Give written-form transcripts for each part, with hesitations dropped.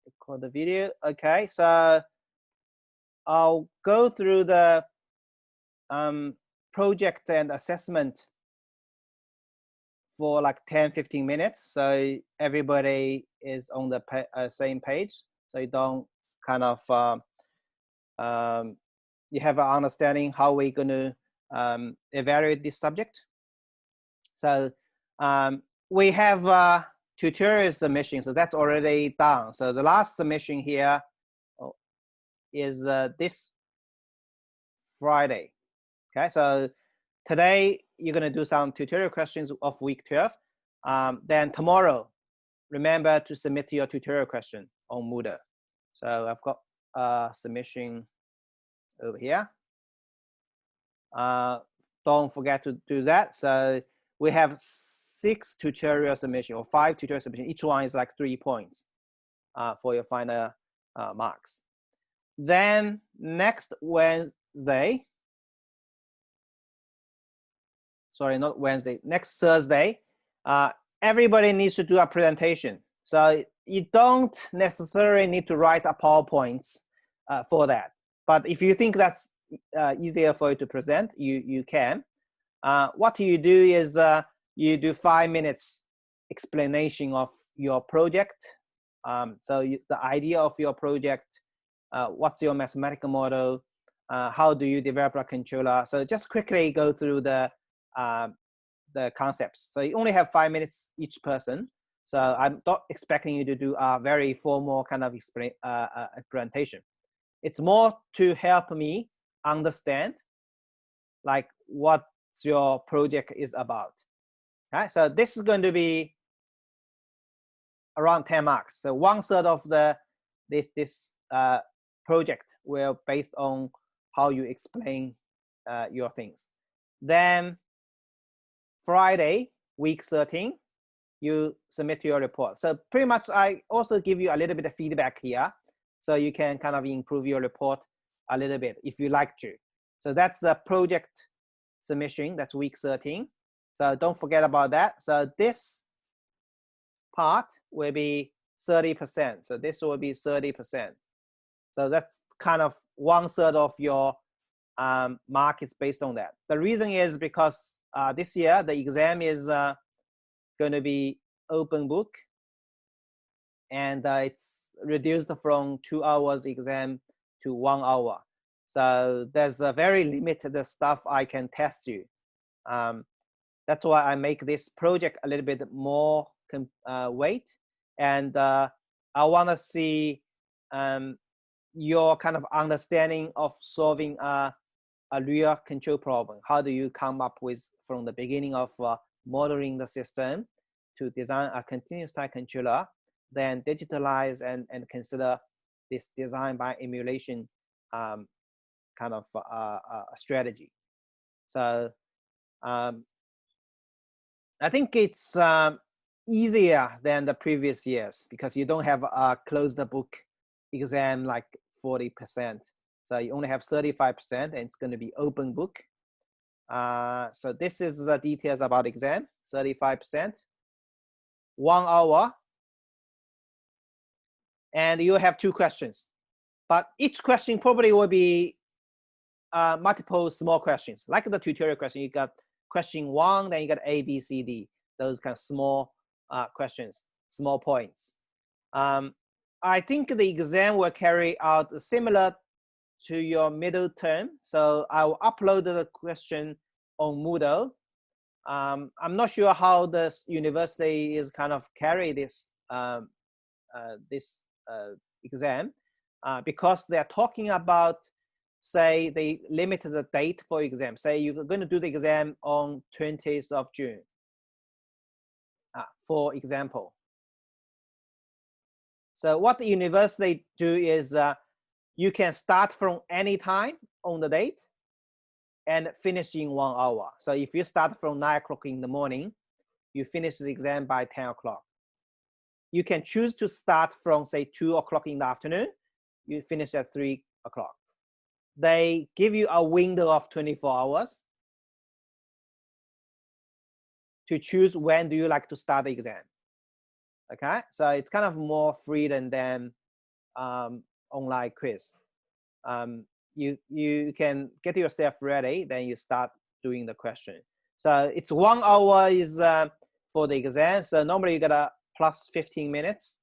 record the video. Okay, so I'll go through the project and assessment for like 10-15 minutes, so everybody is on the same page, so you don't kind of you have an understanding how we're going to evaluate this subject. So we have tutorial submission, so that's already done. So the last submission here is this Friday. Okay, so today you're going to do some tutorial questions of week 12. Then tomorrow, remember to submit your tutorial question on Moodle. So I've got a submission over here. Don't forget to do that. So we have 6 tutorial submission or 5 tutorial submission. Each one is like 3 points for your final marks. Then next Wednesday, sorry, not Wednesday, next Thursday, everybody needs to do a presentation. So you don't necessarily need to write a PowerPoint for that. But if you think that's easier for you to present, you can. What you do is you do 5 minutes explanation of your project. So the idea of your project, what's your mathematical model, how do you develop a controller. So just quickly go through the concepts. So you only have 5 minutes each person. So I'm not expecting you to do a very formal kind of presentation. It's more to help me understand like what your project is about. Okay, so this is going to be around 10 marks. So 1/3 of this project will based on how you explain your things. Then Friday, week 13, you submit your report. So pretty much I also give you a little bit of feedback here, so you can kind of improve your report a little bit if you like to. So that's the project submission, that's week 13. So don't forget about that. So this part will be 30%. So this will be 30%. So that's kind of 1/3 of your mark is based on that. The reason is because this year the exam is going to be open book, and it's reduced from 2 hours exam to 1 hour. So there's a very limited stuff I can test you. That's why I make this project a little bit more weight, and I want to see your kind of understanding of solving a real control problem. How do you come up with from the beginning of modeling the system to design a continuous time controller, then digitalize and consider this design by emulation kind of strategy. So I think it's easier than the previous years because you don't have a closed book exam like 40%. So you only have 35%, and it's going to be open book. So this is the details about exam, 35%, 1 hour, and you have 2 questions. But each question probably will be multiple small questions. Like the tutorial question, you got question 1, then you got A, B, C, D. Those kind of small questions, small points. I think the exam will carry out similar to your middle term. So I will upload the question on Moodle. I'm not sure how this university is kind of carry this exam because they're talking about, say, they limited the date for exam. Say you're going to do the exam on 20th of June, for example. So what the university do is you can start from any time on the date and finish in 1 hour. So if you start from 9 o'clock in the morning, you finish the exam by 10 o'clock. You can choose to start from, say, 2 o'clock in the afternoon. You finish at 3 o'clock. They give you a window of 24 hours to choose when do you like to start the exam. Okay, so it's kind of more freedom than online quiz. You can get yourself ready, then you start doing the question. So it's 1 hour is for the exam. So normally you get a plus 15 minutes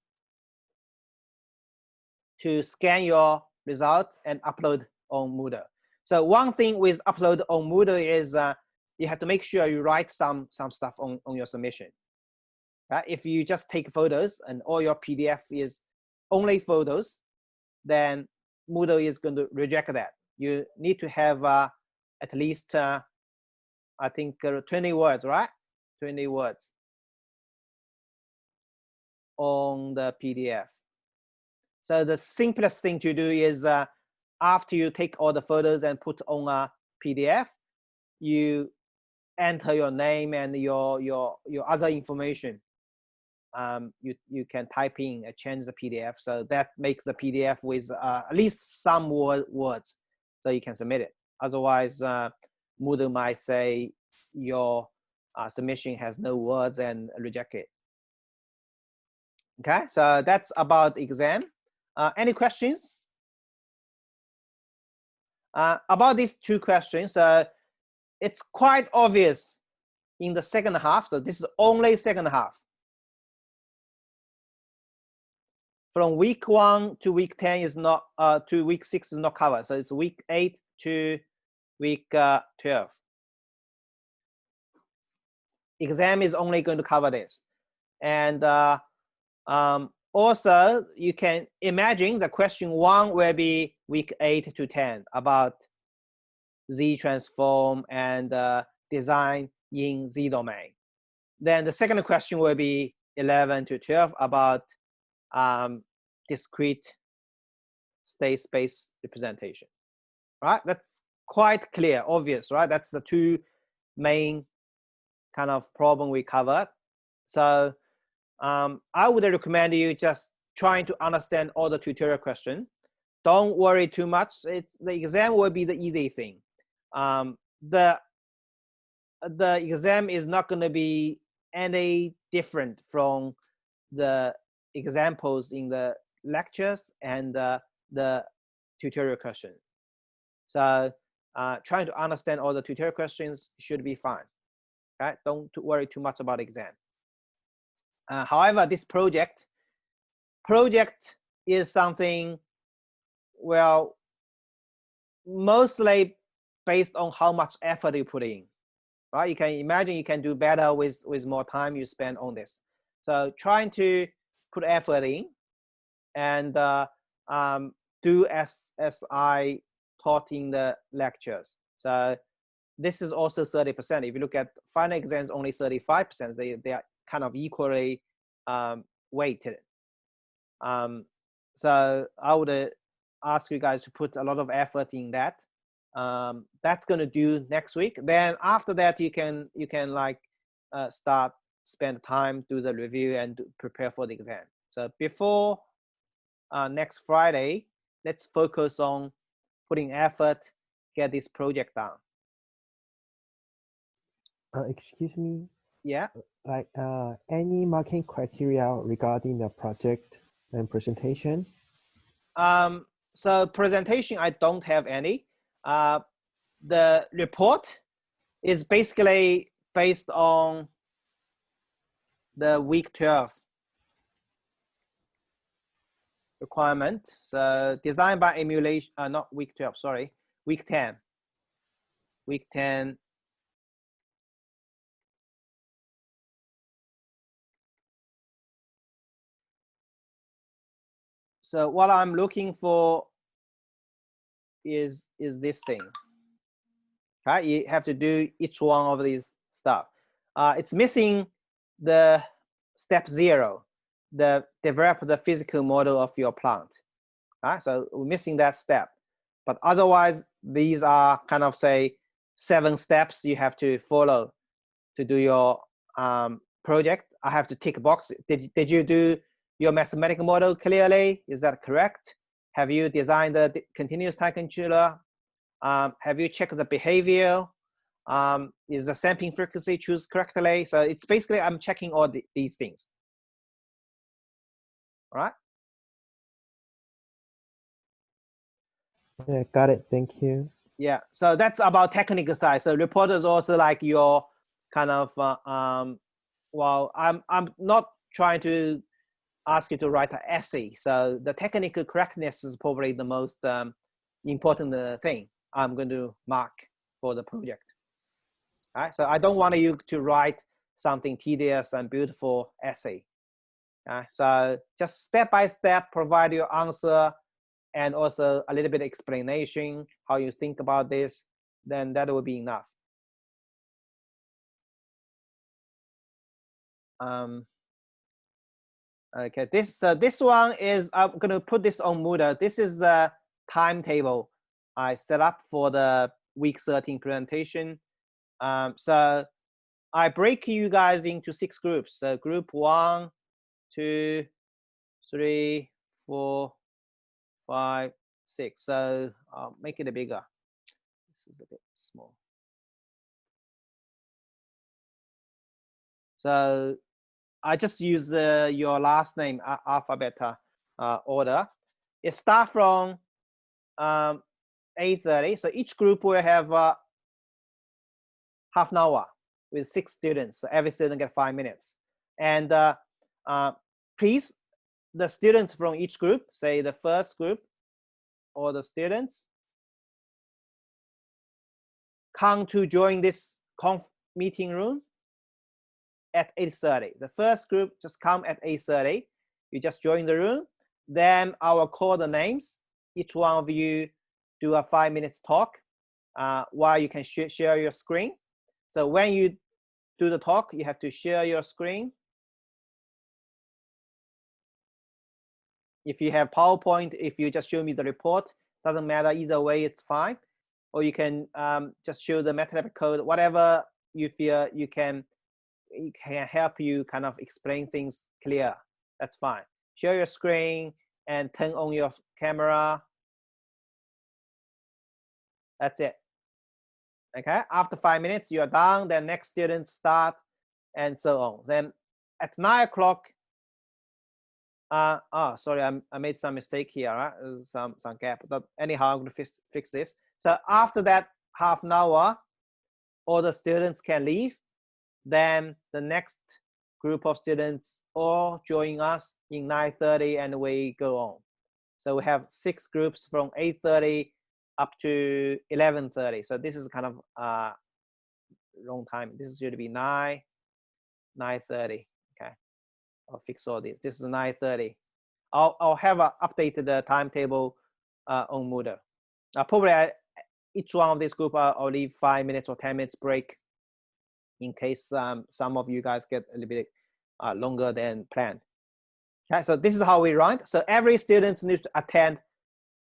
to scan your result and upload on Moodle. So one thing with upload on Moodle is you have to make sure you write some stuff on your submission. If you just take photos and all your PDF is only photos, then Moodle is going to reject that. You need to have at least, I think, 20 words, right? 20 words on the PDF. So the simplest thing to do is after you take all the photos and put on a PDF, you enter your name and your other information. You can type in and change the PDF. So that makes the PDF with at least some words, so you can submit it. Otherwise, Moodle might say your submission has no words and reject it. Okay, so that's about the exam. Any questions? About these two questions, it's quite obvious in the second half. So this is only second half. From week 1 to week 10 is not, to week 6 is not covered. So it's week 8 to week 12. Exam is only going to cover this. And also, you can imagine the question 1 will be week 8 to 10 about Z transform and design in Z domain. Then the second question will be 11 to 12 about discrete state space representation, right? That's quite clear, obvious, right? That's the two main kind of problem we covered. So I would recommend you just trying to understand all the tutorial questions. Don't worry too much. The exam will be the easy thing. The exam is not going to be any different from the examples in the lectures and the tutorial question. So trying to understand all the tutorial questions should be fine. Okay? Don't worry too much about exam. However, this project is something, well, mostly based on how much effort you put in, right? You can imagine you can do better with more time you spend on this. So trying to put effort in and do as I taught in the lectures. So this is also 30%. If you look at final exams, only 35%. They are kind of equally weighted. So I would ask you guys to put a lot of effort in that. That's going to do next week. Then after that, you can like start spend time, do the review and prepare for the exam. So before next Friday, let's focus on putting effort, get this project done. Excuse me. Yeah. Like any marking criteria regarding the project and presentation? So presentation, I don't have any. The report is basically based on the week 12 requirement. So designed by emulation, not week 12, sorry, week 10. Week 10. So what I'm looking for is this thing. Right? You have to do each one of these stuff. It's missing the step 0, the develop the physical model of your plant. Right? So we're missing that step. But otherwise, these are kind of, say, 7 steps you have to follow to do your project. I have to tick a box. Did you do your mathematical model clearly? Is that correct? Have you designed the continuous time controller? Have you checked the behavior? Is the sampling frequency choose correctly? So it's basically I'm checking all these things. All right. Yeah, got it. Thank you. Yeah, so that's about technical side. So report is also like your kind of well, I'm not trying to ask you to write an essay. So the technical correctness is probably the most important thing I'm going to mark for the project. All right, so I don't want you to write something tedious and beautiful essay. So just step by step, provide your answer and also a little bit of explanation, how you think about this, then that will be enough. Okay, this one is, I'm going to put this on Moodle. This is the timetable I set up for the week 13 presentation. So I break you guys into 6 groups. So group 1, 2, 3, 4, 5, 6. So I'll make it bigger. This is a bit small. So I just use your last name alphabet order. It starts from 8:30. So each group will have half an hour with 6 students. So every student get 5 minutes. And please, the students from each group, say the first group or the students, come to join this meeting room at 8:30. The first group just come at 8:30. You just join the room. Then I will call the names. Each one of you do a 5 minutes talk while you can share your screen. So when you do the talk, you have to share your screen. If you have PowerPoint, if you just show me the report, doesn't matter, either way, it's fine. Or you can just show the MATLAB code, whatever you feel it can help you kind of explain things clear. That's fine. Share your screen and turn on your camera. That's it. Okay, after 5 minutes, you're done. Then next students start and so on. Then at 9 o'clock, sorry, I made some mistake here, right? Some gap, but anyhow, I'm going to fix this. So after that half an hour, all the students can leave. Then the next group of students all join us in 9:30 and we go on. So we have 6 groups from 8:30 up to 11:30. So this is kind of long time. This should be 9:30. Okay, I'll fix all this. This is 9:30. I'll have updated the timetable on Moodle. Probably each one of this group I'll leave 5 minutes or 10 minutes break in case some of you guys get a little bit longer than planned. Okay, so this is how we run. So every student needs to attend,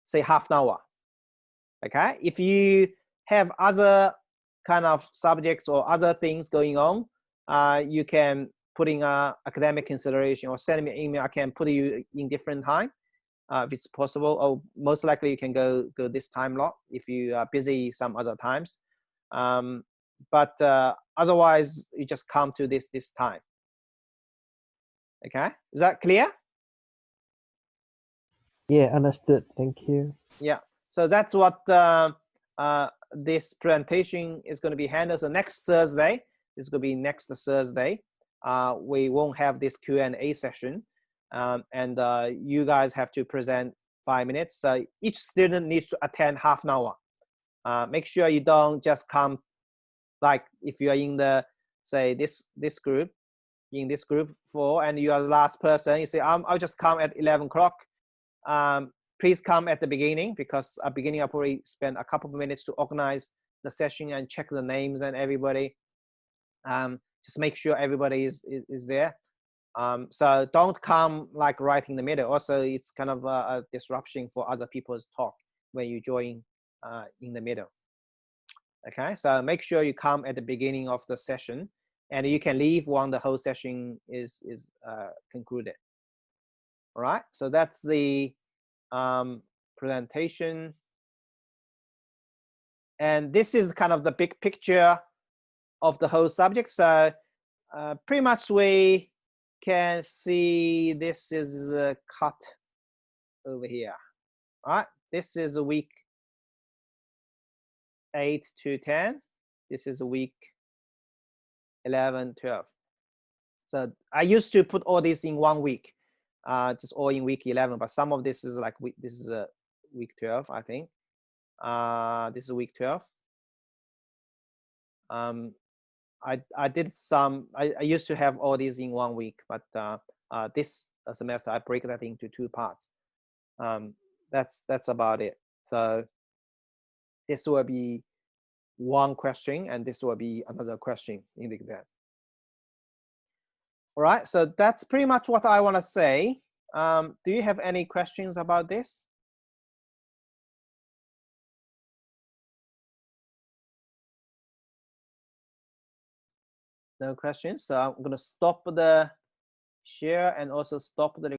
say, half an hour. Okay, if you have other kind of subjects or other things going on, you can put in academic consideration or send me an email. I can put you in different time if it's possible, or most likely you can go this time lot if you are busy some other times. But otherwise, you just come to this time. Okay, is that clear? Yeah, understood. Thank you. Yeah, so that's what this presentation is going to be handled. So next Thursday, this is going to be next Thursday. We won't have this Q&A session, and you guys have to present 5 minutes. So each student needs to attend half an hour. Make sure you don't just come, like if you are in the, say, this group, in this group 4, and you are the last person, you say, I'll just come at 11 o'clock. Please come at the beginning, because at the beginning I'll probably spend a couple of minutes to organize the session and check the names and everybody. Just make sure everybody is there. So don't come like right in the middle. Also, it's kind of a disruption for other people's talk when you join in the middle. Okay, so make sure you come at the beginning of the session, and you can leave when the whole session is concluded. All right, so that's the presentation. And this is kind of the big picture of the whole subject. So pretty much we can see this is cut over here. All right, this is week 8 to 10. This is week 11, 12. So I used to put all this in 1 week, just all in week 11. But some of this is like this is week 12, I think. This is week 12. I did some. I used to have all these in 1 week, but this semester I break that into 2 parts. That's about it. So this will be 1 question, and this will be another question in the exam. All right, so that's pretty much what I want to say. Do you have any questions about this? No questions. So I'm going to stop the share and also stop the